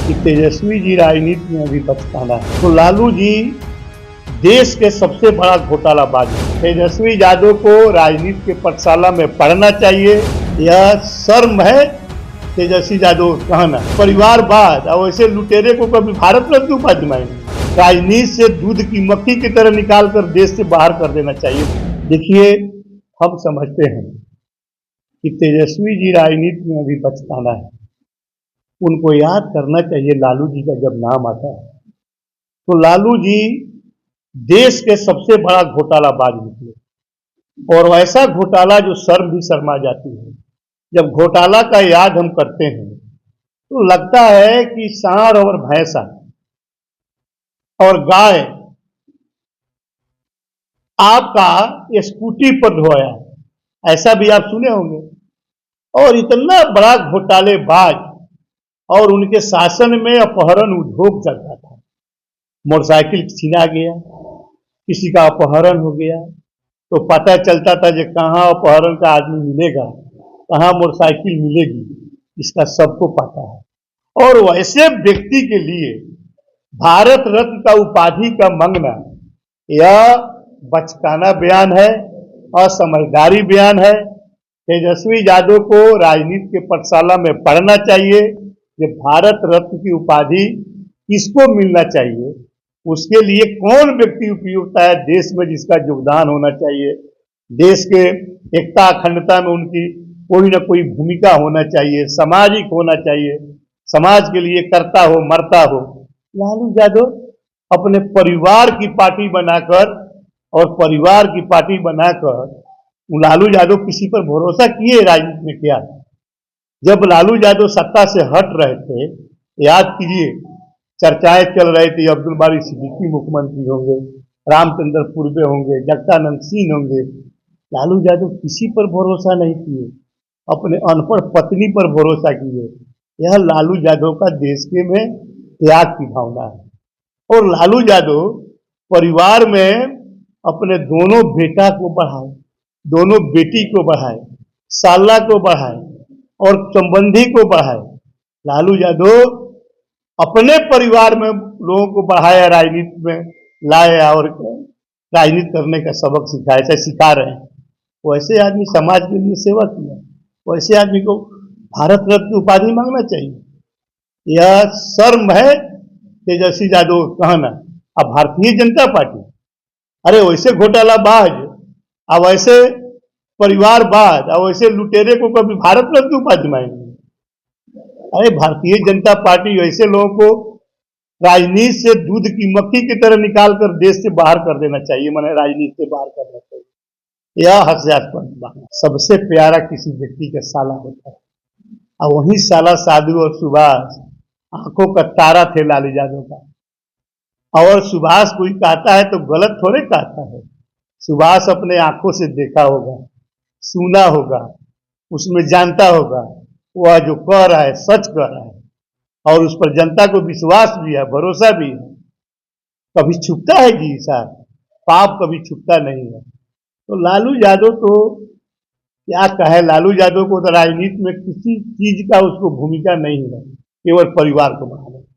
कि तेजस्वी जी राजनीति में अभी बचकाना है। तो लालू जी देश के सबसे बड़ा घोटालाबाज है। तेजस्वी यादव को राजनीति के पाठशाला में पढ़ना चाहिए। यह शर्म है तेजस्वी यादव कहना परिवारवाद और ऐसे लुटेरे को कभी भारत रत्न उपाधि दिलाएंगे। राजनीति से दूध की मक्खी की तरह निकाल कर देश से बाहर कर देना चाहिए। देखिए, हम समझते हैं कि तेजस्वी जी राजनीति में अभी बचकाना है। उनको याद करना चाहिए लालू जी का जब नाम आता है तो लालू जी देश के सबसे बड़ा घोटालाबाज निकले, और ऐसा घोटाला जो शर्म भी शर्मा जाती है। जब घोटाला का याद हम करते हैं तो लगता है कि सांड और भैंसा और गाय आपका स्कूटी पर धोया, ऐसा भी आप सुने होंगे। और इतना बड़ा घोटालेबाज, और उनके शासन में अपहरण उद्योग चलता था। मोटरसाइकिल छीना गया, किसी का अपहरण हो गया तो पता चलता था कि कहाँ अपहरण का आदमी मिलेगा, कहाँ मोटरसाइकिल मिलेगी, इसका सबको पता है। और वैसे व्यक्ति के लिए भारत रत्न का उपाधि का मांगना यह बचकाना बयान है, असमझदारी बयान है। तेजस्वी यादव को राजनीति के पाठशाला में पढ़ना चाहिए कि भारत रत्न की उपाधि किसको मिलना चाहिए, उसके लिए कौन व्यक्ति उपयुक्त है देश में जिसका योगदान होना चाहिए, देश के एकता अखंडता में उनकी कोई ना कोई भूमिका होना चाहिए, सामाजिक होना चाहिए, समाज के लिए करता हो मरता हो। लालू यादव अपने परिवार की पार्टी बनाकर लालू यादव किसी पर भरोसा किए राजनीति में क्या? जब लालू यादव सत्ता से हट रहे थे, याद कीजिए, चर्चाएं चल रही थी अब्दुल बारी सिद्दीकी मुख्यमंत्री होंगे, रामचंद्र पूर्वे होंगे, जगदानंद सिंह होंगे। लालू यादव किसी पर भरोसा नहीं किए, अपने अनपढ़ पत्नी पर भरोसा किए। यह लालू यादव का देश के में त्याग की भावना है। और लालू यादव परिवार में अपने दोनों बेटा को बढ़ाए, दोनों बेटी को बढ़ाए, साला को बढ़ाए और संबंधी को बढ़ाए। लालू यादव अपने परिवार में लोगों को बढ़ाया, राजनीति में लाया और राजनीति करने का सबक सिखाया, ऐसे सिखा रहे हैं। वैसे आदमी समाज के लिए सेवा किया, वैसे आदमी को भारत रत्न उपाधि मांगना चाहिए। यह शर्म है तेजस्वी यादव कहना। अब भारतीय जनता पार्टी, अरे वैसे घोटालाबाज और वैसे परिवारवाद और वैसे लुटेरे को कभी भारत रत्न उपाधि दिलाएंगे? अरे भारतीय जनता पार्टी ऐसे लोगों को राजनीति से दूध की मक्खी की तरह निकाल कर देश से बाहर कर देना चाहिए, माने राजनीति से बाहर करना चाहिए। यह हास्यास्पद बात। सबसे प्यारा किसी व्यक्ति का साला होता है, और वही साला साधु और सुभाष आंखों का तारा थे लालू यादव का। और सुभाष कोई कहता है तो गलत थोड़े कहता है। सुभाष अपने आंखों से देखा होगा, सुना होगा, उसमें जानता होगा वह जो कह रहा है सच कह रहा है, और उस पर जनता को विश्वास भी है, भरोसा भी है। कभी छुपता है जी साहब, पाप कभी छुपता नहीं है। तो लालू यादव तो क्या कहे, लालू यादव को तो राजनीति में किसी चीज का उसको भूमिका नहीं है, केवल परिवार को